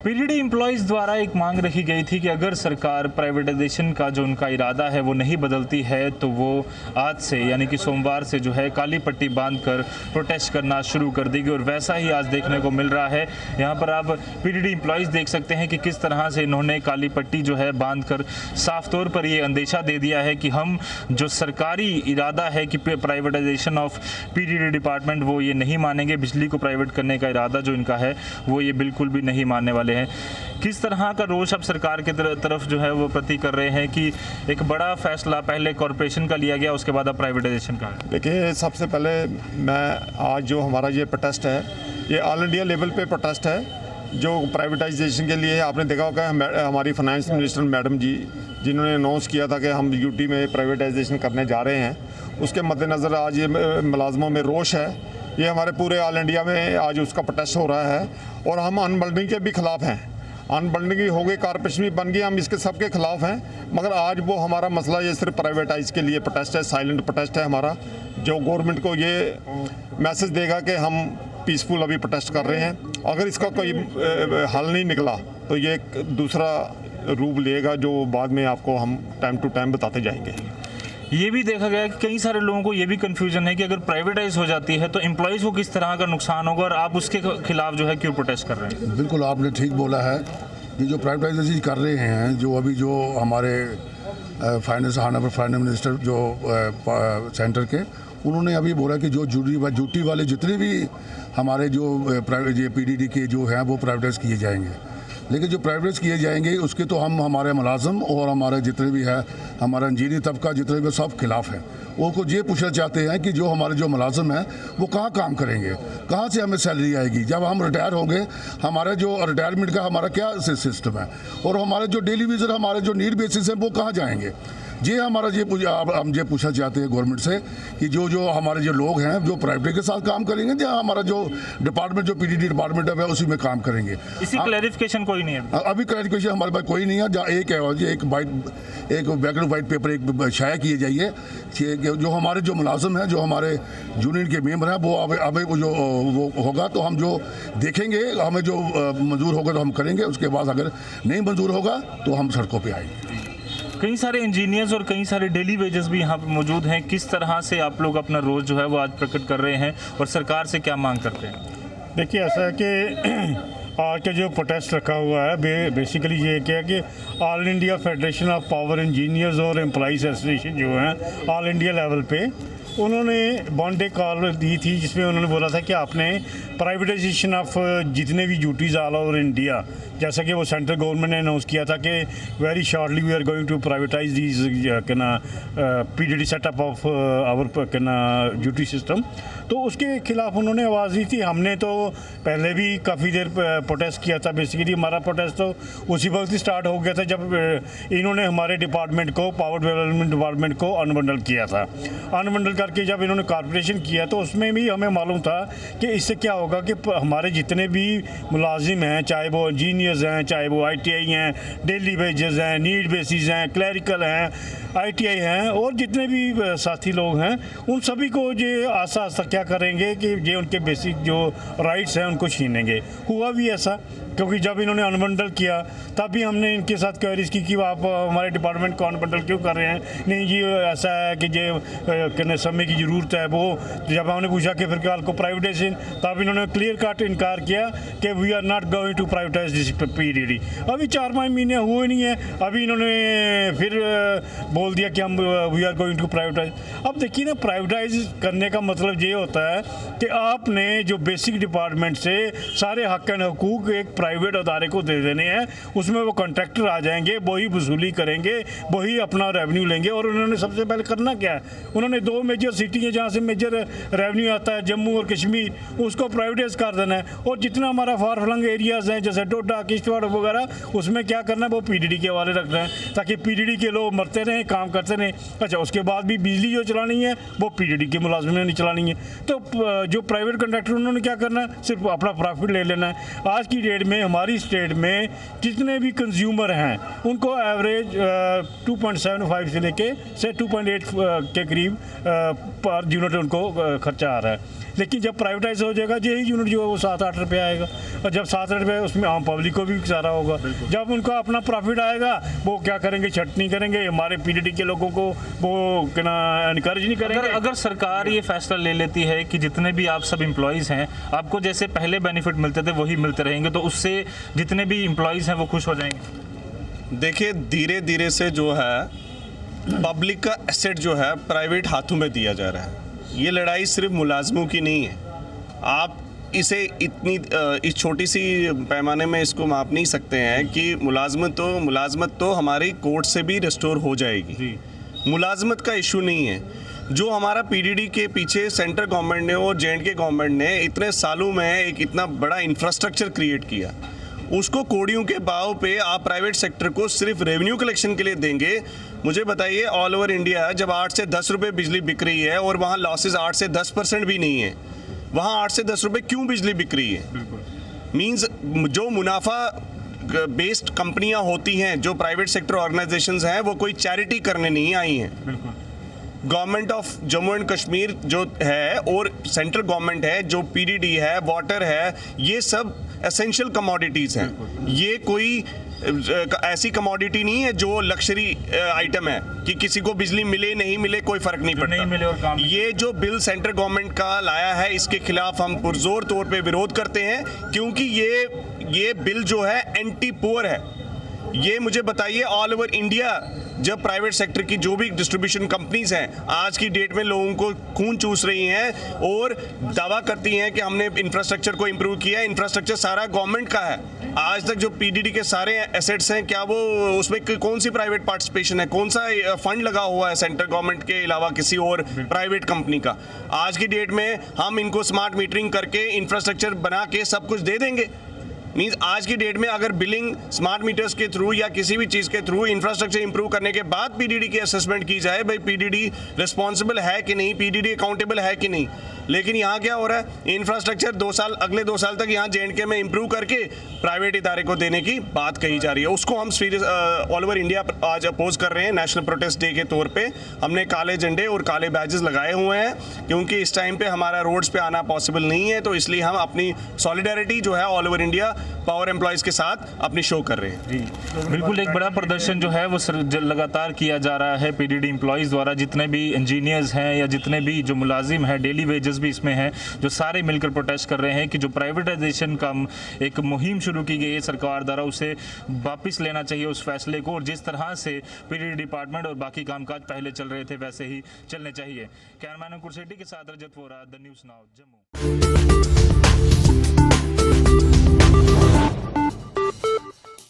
PDD employees द्वारा एक मांग रखी गई थी कि अगर सरकार प्राइवेटाइजेशन का जो उनका इरादा है वो नहीं बदलती है तो वो आज से यानी कि सोमवार से जो है काली पट्टी बांधकर प्रोटेस्ट करना शुरू कर देगी। और वैसा ही आज देखने को मिल रहा है। यहाँ पर आप पीडीडी एम्प्लॉयज़ देख सकते हैं कि किस तरह से इन्होंने काली पट्टी जो है बांधकर साफ तौर पर ये अंदेशा दे दिया है कि हम जो सरकारी इरादा है कि प्राइवेटाइजेशन ऑफ पीडीडी डिपार्टमेंट वो ये नहीं मानेंगे। बिजली को प्राइवेट करने का इरादा जो इनका है वो ये बिल्कुल भी नहीं मानने वाले हैं। किस तरह का रोष अब सरकार के तरफ जो है वो प्रति कर रहे हैं कि एक बड़ा फैसला पहले कॉरपोरेशन का लिया गया, उसके बाद अब प्राइवेटाइजेशन का है। देखिए, सबसे पहले मैं आज जो हमारा ये प्रोटेस्ट है ये ऑल इंडिया लेवल पे प्रोटेस्ट है जो प्राइवेटाइजेशन के लिए। आपने देखा होगा हमारी फाइनेंस मिनिस्टर मैडम जी जिन्होंने अनाउंस किया था कि हम यूटी में प्राइवेटाइजेशन करने जा रहे हैं, उसके मद्देनज़र आज ये मुलाजमों में रोष है। ये हमारे पूरे ऑल इंडिया में आज उसका प्रोटेस्ट हो रहा है और हम अनबंडलिंग के भी ख़िलाफ़ हैं। अनबंडलिंग हो गई, कॉरपोरेशन भी बन गई, हम इसके सबके खिलाफ हैं। मगर आज वो हमारा मसला ये सिर्फ प्राइवेटाइज के लिए प्रोटेस्ट है, साइलेंट प्रोटेस्ट है हमारा, जो गवर्नमेंट को ये मैसेज देगा कि हम पीसफुल अभी प्रोटेस्ट कर रहे हैं। अगर इसका कोई हल नहीं निकला तो ये एक दूसरा रूप लेगा जो बाद में आपको हम टाइम टू टाइम बताते जाएंगे। ये भी देखा गया कि कई सारे लोगों को ये भी कन्फ्यूजन है कि अगर प्राइवेटाइज हो जाती है तो एम्प्लॉयज़ को किस तरह का नुकसान होगा, और आप उसके खिलाफ जो है क्यों प्रोटेस्ट कर रहे हैं। बिल्कुल आपने ठीक बोला है कि जो प्राइवेटाइजेशन कर रहे हैं, जो अभी जो हमारे फाइनेंस मिनिस्टर जो सेंटर के, उन्होंने अभी बोला कि जो ड्यूटी वाले जितने भी हमारे जो पीडीडी के जो हैं वो प्राइवेटाइज किए जाएंगे। लेकिन जो प्राइवेटाइज किए जाएंगे उसके तो हम हमारे मुलाजम और हमारे जितने भी है हमारा इंजीनियर तबका जितने भी सब खिलाफ हैं। उनको ये पूछना चाहते हैं कि जो हमारे जो मुलाजम हैं वो कहाँ काम करेंगे, कहाँ से हमें सैलरी आएगी जब हम रिटायर होंगे, हमारे जो रिटायरमेंट का हमारा क्या सिस्टम है, और हमारे जो डेली वेजर हमारे जो नीड बेसिस हैं वो कहाँ जाएंगे। ये हमारा हम ये पूछना चाहते हैं गवर्नमेंट से कि जो हमारे जो लोग हैं जो प्राइवेट के साथ काम करेंगे या हमारा जो डिपार्टमेंट जो पीडीडी डिपार्टमेंट है उसी में काम करेंगे। इसी क्लैरिफिकेशन कोई नहीं है अभी क्लैरिफिकेशन हमारे पास कोई नहीं है। जहाँ एक ब्लैक एंड वाइट पेपर एक शाया किए जाइए कि जो हमारे जो मुलाजम हैं जो हमारे यूनियन के मेंबर हैं वो हमें वो होगा तो हम जो देखेंगे, हमें जो मंजूर होगा तो हम करेंगे, उसके बाद अगर नहीं मंजूर होगा तो हम सड़कों पर आएंगे। कई सारे इंजीनियर्स और कई सारे डेली वेजेस भी यहाँ पे मौजूद हैं। किस तरह से आप लोग अपना रोज़ जो है वो आज प्रकट कर रहे हैं और सरकार से क्या मांग करते हैं। देखिए, ऐसा है कि आज का जो प्रोटेस्ट रखा हुआ है बेसिकली ये क्या है कि all India federation of power engineers और एम्प्लॉइज़ एसोसिएशन जो हैं ऑल इंडिया लेवल पे, उन्होंने वन डे कॉल दी थी जिसमें उन्होंने बोला था कि आपने प्राइवेटाइजेशन ऑफ जितने भी ड्यूटीज़ ऑल ओवर इंडिया, जैसा कि वो सेंट्रल गवर्नमेंट ने अनाउंस किया था कि very shortly we are going to privatise these PDD setup of our duty system, तो उसके खिलाफ उन्होंने आवाज़ दी थी। हमने तो पहले भी काफ़ी देर प्रोटेस्ट किया था। बेसिकली हमारा प्रोटेस्ट तो उसी वक्त ही स्टार्ट हो गया था जब इन्होंने हमारे डिपार्टमेंट को, पावर डेवलपमेंट डिपार्टमेंट को अनबंडल किया था। अनबंडल करके जब इन्होंने कॉर्पोरेशन किया तो उसमें भी हमें मालूम था कि इससे क्या होगा कि हमारे जितने भी मुलाजिम हैं, चाहे वो इंजीनियर्स हैं, चाहे वो ITI हैं, डेली वेजेस हैं, नीड बेसिस हैं, क्लरिकल हैं, ITI हैं, और जितने भी साथी लोग हैं, उन सभी को ये आस्ता आस्ता क्या करेंगे कि ये उनके बेसिक जो राइट्स हैं उनको छीनेंगे। हुआ भी ऐसा, क्योंकि जब इन्होंने अनबंडल किया तब भी हमने इनके साथ क्वेरीज की कि आप हमारे डिपार्टमेंट को अनबंडल क्यों कर रहे हैं। नहीं जी, ऐसा है कि ये समय की ज़रूरत है। वो जब हमने पूछा कि फिर कल को प्राइवेटाइजेशन, तब इन्होंने क्लियर कट इनकार किया कि we are not going to privatise this PDD. अभी 4-5 महीने हुए नहीं है, अभी इन्होंने फिर बोल दिया कि हम we are going to privatise. अब देखिए ना, प्राइवेटाइज करने का मतलब ये होता है कि आपने जो बेसिक डिपार्टमेंट से सारे हक एंड हकूक एक प्राइवेट अदारे को दे देने हैं, उसमें वो कॉन्ट्रैक्टर आ जाएंगे, वही वसूली करेंगे, वही अपना रेवेन्यू लेंगे। और उन्होंने सबसे पहले करना क्या है, उन्होंने 2 मेजर सिटी हैं जहाँ से मेजर रेवेन्यू आता है, जम्मू और कश्मीर, उसको प्राइवेटाइज कर देना है। और जितना हमारा फार फ्लंग एरियाज़ हैं जैसे डोडा, किश्तवाड़ वगैरह, उसमें क्या करना है, वो पीडीडी के हवाले रख रहे हैं ताकि पीडीडी के लोग मरते रहें, काम करते रहें। अच्छा, उसके बाद भी बिजली जो चलानी है वो पीडीडी के मुलाजिम ने नहीं चलानी है। तो जो प्राइवेट कॉन्ट्रैक्टर उन्होंने क्या करना है, सिर्फ अपना प्रॉफिट ले लेना है। आज की डेट में हमारी स्टेट में जितने भी कंज्यूमर हैं उनको एवरेज 2.75 से लेके से 2.8 के करीब पर यूनिट उनको खर्चा आ रहा है। लेकिन जब प्राइवेटाइज हो जाएगा यही यूनिट जो है वो 7-8 रुपये आएगा, और जब 7-8 रुपये उसमें आम पब्लिक को भी सारा होगा। जब उनका अपना प्रॉफिट आएगा वो क्या करेंगे, छटनी करेंगे, हमारे पीडीडी के लोगों को वो क्या इनकरेज नहीं करेंगे। अगर सरकार ये फैसला ले लेती है कि जितने भी आप सब एम्प्लॉयज़ हैं आपको जैसे पहले बेनिफिट मिलते थे वही मिलते रहेंगे, तो उससे जितने भी एम्प्लॉयज़ हैं वो खुश हो जाएंगे। देखिए, धीरे धीरे से जो है पब्लिक का एसेट जो है प्राइवेट हाथों में दिया जा रहा है। ये लड़ाई सिर्फ मुलाजमों की नहीं है। आप इसे इतनी इस छोटी सी पैमाने में इसको माप नहीं सकते हैं कि मुलाजमत तो हमारी कोर्ट से भी रिस्टोर हो जाएगी। मुलाजमत का इशू नहीं है। जो हमारा पीडीडी के पीछे सेंट्रल गवर्नमेंट ने और जेएंडके गवर्नमेंट ने इतने सालों में एक इतना बड़ा इंफ्रास्ट्रक्चर क्रिएट किया, उसको कोड़ियों के भाव पे आप प्राइवेट सेक्टर को सिर्फ रेवेन्यू कलेक्शन के लिए देंगे। मुझे बताइए, ऑल ओवर इंडिया जब 8 से 10 रुपए बिजली बिक रही है और वहाँ लॉसेस 8 से 10% भी नहीं है, वहाँ 8 से 10 रुपए क्यों बिजली बिक रही है? मीन्स जो मुनाफा बेस्ड कंपनियां होती हैं, जो प्राइवेट सेक्टर ऑर्गेनाइजेशंस हैं, वो कोई चैरिटी करने नहीं आई हैं। Government of Jammu and Kashmir जो है और सेंट्रल गवर्नमेंट है, जो पीडीडी है, वाटर है, ये सब एसेंशियल कमोडिटीज़ हैं। ये कोई ऐसी कमोडिटी नहीं है जो लग्जरी आइटम है कि किसी को बिजली मिले नहीं मिले कोई फर्क नहीं पड़ता। नहीं मिले और काम ये जो बिल सेंट्रल गवर्नमेंट का लाया है, इसके खिलाफ हम पुरजोर तौर पे विरोध करते हैं, क्योंकि ये बिल जो है एंटी पुअर है। ये मुझे बताइए, ऑल ओवर इंडिया जब प्राइवेट सेक्टर की जो भी डिस्ट्रीब्यूशन कंपनीज हैं आज की डेट में लोगों को खून चूस रही हैं और दावा करती हैं कि हमने इंफ्रास्ट्रक्चर को इंप्रूव किया है, इंफ्रास्ट्रक्चर सारा गवर्नमेंट का है। आज तक जो पीडीडी के सारे एसेट्स हैं, क्या वो उसमें कौन सी प्राइवेट पार्टिसिपेशन है, कौन सा फंड लगा हुआ है सेंट्रल गवर्नमेंट के अलावा किसी और प्राइवेट कंपनी का? आज की डेट में हम इनको स्मार्ट मीटरिंग करके इंफ्रास्ट्रक्चर बना के सब कुछ दे देंगे। मीन्स आज की डेट में अगर बिलिंग स्मार्ट मीटर्स के थ्रू या किसी भी चीज़ के थ्रू इंफ्रास्ट्रक्चर इंप्रूव करने के बाद पीडीडी की असेसमेंट की जाए, भाई पीडीडी रिस्पॉन्सिबल है कि नहीं, पीडीडी अकाउंटेबल है कि नहीं। लेकिन यहाँ क्या हो रहा है, इंफ्रास्ट्रक्चर अगले 2 साल तक यहाँ जेएंडके में इंप्रूव करके प्राइवेट इदारे को देने की बात कही जा रही है। उसको हम ऑल ओवर इंडिया आज अपोज कर रहे हैं। नेशनल प्रोटेस्ट डे के तौर पे हमने काले झंडे और काले बैजेस लगाए हुए हैं, क्योंकि इस टाइम पे हमारा रोड्स पे आना पॉसिबल नहीं है। तो इसलिए हम अपनी सॉलिडारिटी जो है all over India power employees के साथ अपनी शो कर रहे हैं। बिल्कुल, एक बड़ा प्रदर्शन जो है वो लगातार किया जा रहा है पीडीडी एम्प्लॉयज़ द्वारा। जितने भी इंजीनियर्स हैं या जितने भी जो मुलाजिम हैं, डेली वेजेस भी इसमें हैं, जो सारे मिलकर प्रोटेस्ट कर रहे हैं कि जो प्राइवेटाइजेशन का एक मुहिम शुरू की गई है सरकार द्वारा, उसे वापस लेना चाहिए उस फैसले को, और जिस तरह से पीडीडी डिपार्टमेंट और बाकी कामकाज पहले चल रहे थे वैसे ही चलने चाहिए। कैमरामैन कुरसेटी के साथ Rajat Vora, the news now, Jammu.